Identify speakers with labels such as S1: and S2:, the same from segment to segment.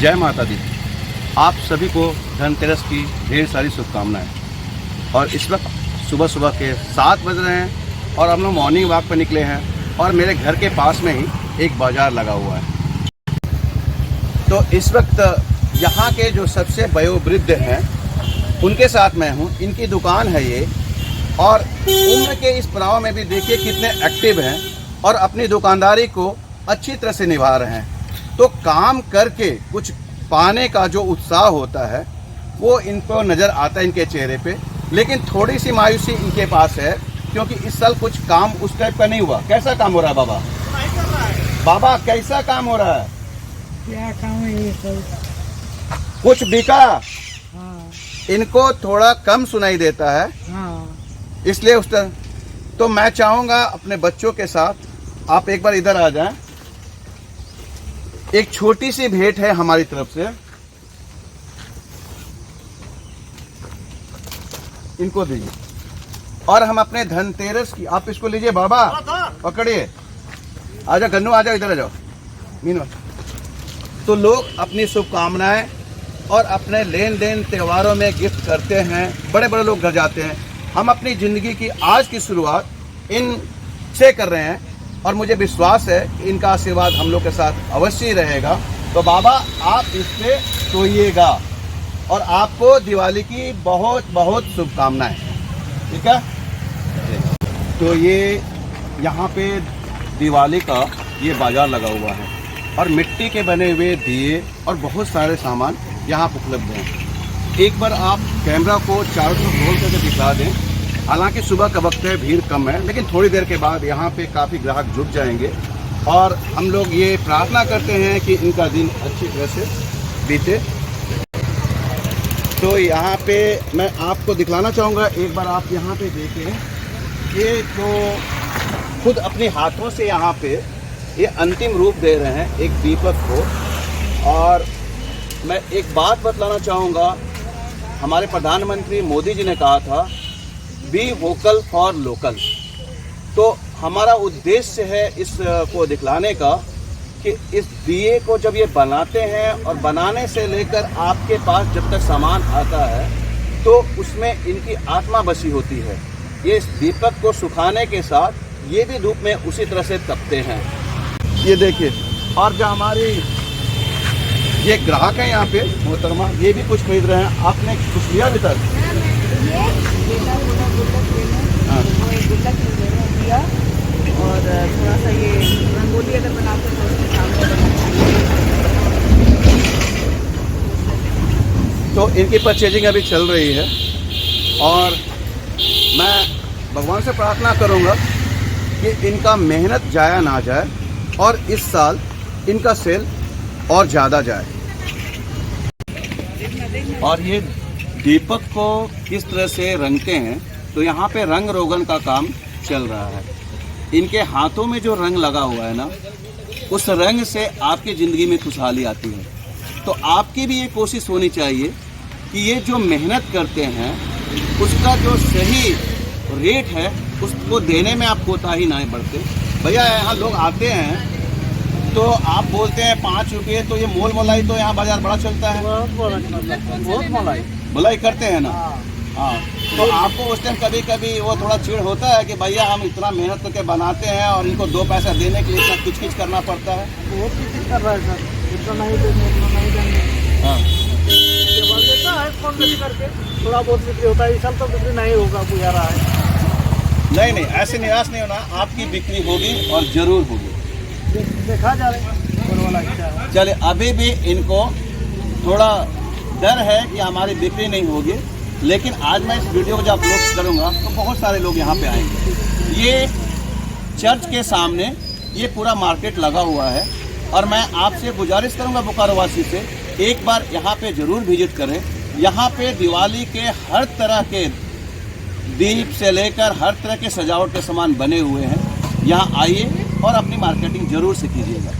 S1: जय माता दी। आप सभी को धनतेरस की ढेर सारी शुभकामनाएं। और इस वक्त सुबह सुबह के 7 बज रहे हैं और हम लोग मॉर्निंग वॉक पर निकले हैं और मेरे घर के पास में ही एक बाज़ार लगा हुआ है। तो इस वक्त यहाँ के जो सबसे वयोवृद्ध हैं उनके साथ मैं हूँ। इनकी दुकान है ये, और उम्र के इस पड़ाव में भी देखिए कितने एक्टिव हैं और अपनी दुकानदारी को अच्छी तरह से निभा रहे हैं। तो काम करके कुछ पाने का जो उत्साह होता है वो इनको नज़र आता है इनके चेहरे पे। लेकिन थोड़ी सी मायूसी इनके पास है क्योंकि इस साल कुछ काम उस टाइप का नहीं हुआ। कैसा काम हो रहा है बाबा? बाबा कैसा काम हो रहा है?
S2: क्या काम है ये सब?
S1: कुछ बिका?
S2: हाँ।
S1: इनको थोड़ा कम सुनाई देता है,
S2: हाँ।
S1: इसलिए उस तरह। तो मैं चाहूँगा अपने बच्चों के साथ आप एक बार इधर आ जाएं। एक छोटी सी भेंट है हमारी तरफ से, इनको दीजिए। और हम अपने धनतेरस की, आप इसको लीजिए बाबा, पकड़िए। आजा गन्नू, आजा इधर आ जाओ मीनू। तो लोग अपनी शुभकामनाएं और अपने लेन देन त्योहारों में गिफ्ट करते हैं। बड़े बड़े लोग घर जाते हैं। हम अपनी ज़िंदगी की आज की शुरुआत इन से कर रहे हैं और मुझे विश्वास है कि इनका आशीर्वाद हम लोग के साथ अवश्य ही रहेगा। तो बाबा आप इस पे सोइएगा और आपको दिवाली की बहुत बहुत शुभकामनाएं। ठीक है? तो ये यहाँ पे दिवाली का ये बाज़ार लगा हुआ है और मिट्टी के बने हुए दिए और बहुत सारे सामान यहाँ पर उपलब्ध हैं। एक बार आप कैमरा को चारों तरफ रोल करके दिखा दें। हालांकि सुबह का वक्त है, भीड़ कम है, लेकिन थोड़ी देर के बाद यहाँ पे काफ़ी ग्राहक जुट जाएंगे और हम लोग ये प्रार्थना करते हैं कि इनका दिन अच्छी तरह से बीते। तो यहाँ पे मैं आपको दिखलाना चाहूँगा, एक बार आप यहाँ पे देखें। ये तो खुद अपने हाथों से यहाँ पे ये अंतिम रूप दे रहे हैं एक दीपक को। और मैं एक बात बतलाना चाहूँगा, हमारे प्रधानमंत्री मोदी जी ने कहा था बी वोकल फॉर लोकल। तो हमारा उद्देश्य है इसको दिखलाने का कि इस दिए को जब ये बनाते हैं और बनाने से लेकर आपके पास जब तक सामान आता है तो उसमें इनकी आत्मा बसी होती है। ये इस दीपक को सुखाने के साथ ये भी धूप में उसी तरह से तपते हैं। ये देखिए, और जो हमारी ये ग्राहक है यहाँ पे मोहतरमा, ये भी कुछ खरीद रहे हैं। आपने कुछ लिया अभी तक?
S2: और थोड़ा सा ये रंगोली अगर बनाते हैं तो उसके सामने
S1: तो इनकी परचेजिंग अभी चल रही है और मैं भगवान से प्रार्थना करूंगा कि इनका मेहनत जाया ना जाए और इस साल इनका सेल और ज़्यादा जाए। और ये दीपक को किस तरह से रंगते हैं, तो यहाँ पे रंग रोगन का काम चल रहा है। इनके हाथों में जो रंग लगा हुआ है ना, उस रंग से आपकी ज़िंदगी में खुशहाली आती है। तो आपकी भी ये कोशिश होनी चाहिए कि ये जो मेहनत करते हैं उसका जो सही रेट है उसको देने में आप कोताही ना बरते। भैया यहाँ लोग आते हैं तो आप बोलते हैं 5 रुपये, तो ये मोल मोलाई तो यहाँ बाजार बड़ा चलता है। बहुत मोलाई करते हैं ना। हाँ, तो आपको उस टाइम कभी कभी वो थोड़ा चिढ़ होता है कि भैया हम इतना मेहनत करके बनाते हैं और इनको 2 पैसा देने के लिए इतना किच करना पड़ता है।
S2: बहुत किच कर रहा है सर, इतना नहीं देंगे, इतना नहीं देंगे।
S1: हाँ,
S2: ये बोल देता है कम बेची करके, थोड़ा बहुत बिक्री होता है। इस साल तो बिक्री नहीं होगा, बुझा रहा है।
S1: नहीं, ऐसे निराश नहीं होना, आपकी बिक्री होगी और ज़रूर होगी।
S2: देखा जा रहा है।
S1: चलिए, अभी भी इनको थोड़ा डर है कि हमारी बिक्री नहीं होगी, लेकिन आज मैं इस वीडियो को जब अपलोड करूँगा तो बहुत सारे लोग यहाँ पे आएंगे। ये चर्च के सामने ये पूरा मार्केट लगा हुआ है और मैं आपसे गुजारिश करूँगा बोकारो वासी से, एक बार यहाँ पे ज़रूर विजिट करें। यहाँ पे दिवाली के हर तरह के दीप से लेकर हर तरह के सजावट के सामान बने हुए हैं। यहाँ आइए और अपनी मार्केटिंग ज़रूर से कीजिएगा।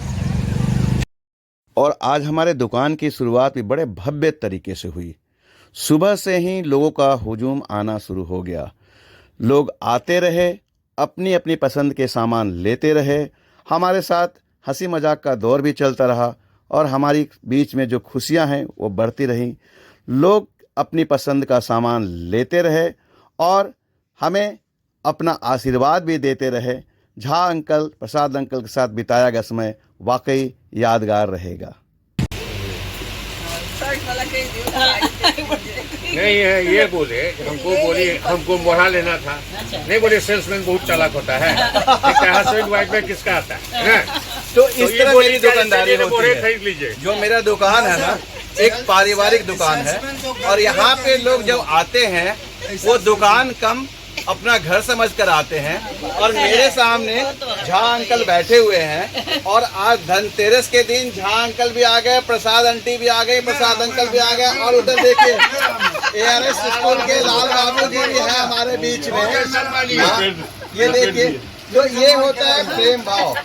S1: और आज हमारे दुकान की शुरुआत भी बड़े भव्य तरीके से हुई। सुबह से ही लोगों का हुजूम आना शुरू हो गया। लोग आते रहे, अपनी अपनी पसंद के सामान लेते रहे। हमारे साथ हंसी मजाक का दौर भी चलता रहा और हमारी बीच में जो खुशियां हैं वो बढ़ती रहीं। लोग अपनी पसंद का सामान लेते रहे और हमें अपना आशीर्वाद भी देते रहे। झा अंकल, प्रसाद अंकल के साथ बिताया गया समय वाकई यादगार रहेगा।
S3: नहीं है ये बोले हमको मोड़ा लेना था। नहीं बोले सेल्समैन बहुत चालाक होता है। हस्बैंड वाइफ में किसका आता है ना?
S1: तो इस तरह मेरी दुकानदारी होती है।
S3: खरीद लीजिए।
S1: जो मेरा दुकान है ना, एक पारिवारिक दुकान है और यहाँ पे लोग जब आते हैं वो दुकान कम अपना घर समझकर आते हैं। और मेरे सामने झा अंकल बैठे हुए हैं और आज धनतेरस के दिन झा अंकल भी आ गए, प्रसाद आंटी भी आ गई, प्रसाद अंकल भी आ गए और उधर देखिए ARS स्कूल के लाल बाबू जी भी है हमारे बीच में। ये देखिए, तो ये होता है प्रेम भाव,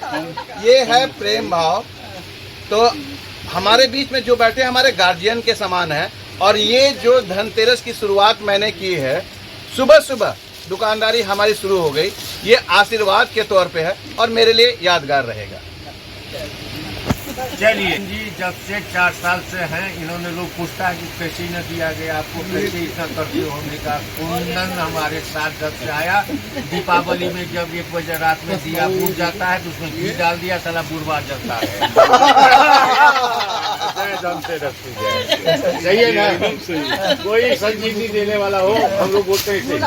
S1: ये है प्रेम भाव। तो हमारे बीच में जो बैठे हमारे गार्जियन के समान है। और ये जो धनतेरस की शुरुआत मैंने की है, सुबह सुबह दुकानदारी हमारी शुरू हो गई, ये आशीर्वाद के तौर पे है और मेरे लिए यादगार रहेगा।
S3: चलिए जी, जब से 4 साल से हैं इन्होंने लोग पूछता है कि कैसे न दिया गया आपको, कैसे इतना करते हो। हमने कहा कुंदन हमारे साथ जब से आया, दीपावली में जब 1 बजे रात में दिया बुझ जाता है तो उसमें घी डाल दिया, साला बुढ़वा जाता है। सही है ना? कोई संजीवनी देने वाला हो, हम लोग बोलते थे।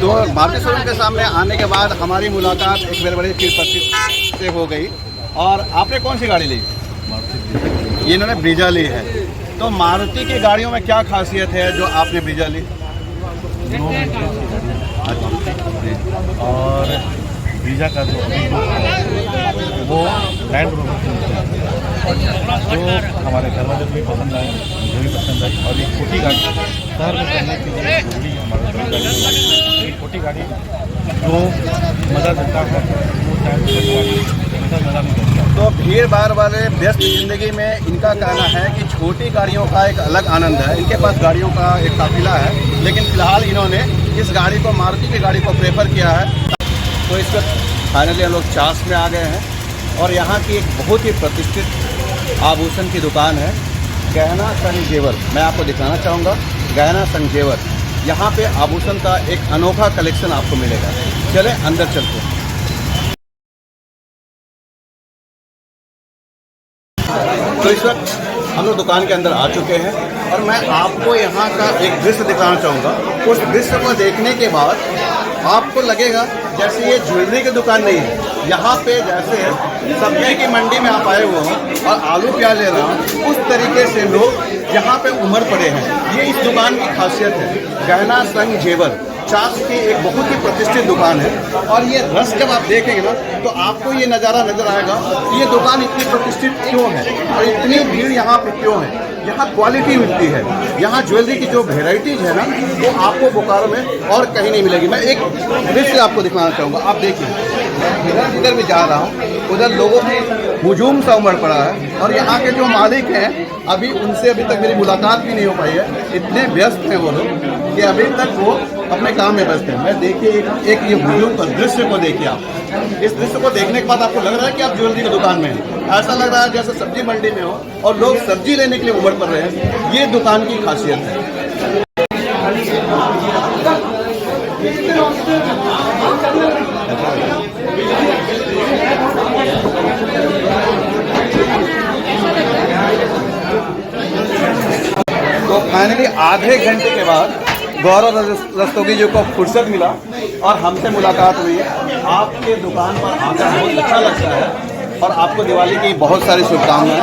S1: तो मारुति शोरूम के सामने आने के बाद हमारी मुलाकात एक मेरे बड़े फिर परिचित से हो गई। और आपने कौन सी गाड़ी ली? ये इन्होंने ब्रीजा ली है। तो मारुति की गाड़ियों में क्या खासियत है जो आपने ब्रीजा ली?
S4: और ब्रीजा का जो वो लैंड रोवर जो हमारे घर वाले को भी पसंद आए, मुझे भी पसंद आई। और ये छोटी गाड़ी शहर में करने के लिए जरूरी है। हमारे छोटी गाड़ी जो मज़ा देता है वो शायद मज़ा नहीं देता।
S1: तो भीड़ भाड़ वाले व्यस्त ज़िंदगी में इनका कहना है कि छोटी गाड़ियों का एक अलग आनंद है। इनके पास गाड़ियों का एक काफिला है, लेकिन फिलहाल इन्होंने इस गाड़ी को, मारुति की गाड़ी को प्रेफर किया है। तो इस वक्त फाइनली हम लोग चास में आ गए हैं और यहाँ की एक बहुत ही प्रतिष्ठित आभूषण की दुकान है, गहना संग जेवर। मैं आपको दिखाना चाहूँगा गहना संग जेवर। यहाँ पे आभूषण का एक अनोखा कलेक्शन आपको मिलेगा। चले अंदर चलते हैं। तो इस वक्त हम लोग दुकान के अंदर आ चुके हैं और मैं आपको यहाँ का एक दृश्य दिखाना चाहूँगा। उस दृश्य को देखने के बाद आपको लगेगा जैसे ये ज्वेलरी की दुकान नहीं है। यहाँ पे जैसे सब्जी की मंडी में आप आए हुए हो और आलू प्याज ले रहा हूँ, उस तरीके से लोग यहाँ पे उमड़ पड़े हैं। ये इस दुकान की खासियत है। गहना संग जेवर चास की एक बहुत ही प्रतिष्ठित दुकान है। और ये रस जब आप देखेंगे ना तो आपको ये नज़ारा नजर आएगा कि ये दुकान इतनी प्रतिष्ठित क्यों है और इतनी भीड़ यहाँ पे क्यों है। यहाँ क्वालिटी मिलती है। यहाँ ज्वेलरी की जो वेराइटीज है ना वो आपको बोकारो में और कहीं नहीं मिलेगी। मैं एक दृश्य आपको दिखाना चाहूँगा। आप देखिए, इधर जिधर भी जा रहा हूँ उधर लोगों की हुजूम सा उमड़ पड़ा है। और यहाँ के जो मालिक हैं अभी उनसे अभी तक मेरी मुलाकात भी नहीं हो पाई है। इतने व्यस्त हैं वो लोग कि अभी तक वो अपने काम में व्यस्त हैं। मैं देखिए एक ये हुजूम का दृश्य को देखिए। आप इस दृश्य को देखने के बाद आपको लग रहा है कि आप ज्वेलरी की दुकान में हैं। ऐसा लग रहा है जैसे सब्जी मंडी में हो और लोग सब्जी लेने के लिए उमड़ पड़ रहे हैं। ये दुकान की खासियत है। तो फाइनली आधे घंटे के बाद गौरव रस्तोगी जी को फुर्सत मिला और हमसे मुलाकात हुई। आपके दुकान पर आकर बहुत अच्छा लगता है और आपको दिवाली की बहुत सारी शुभकामनाएं।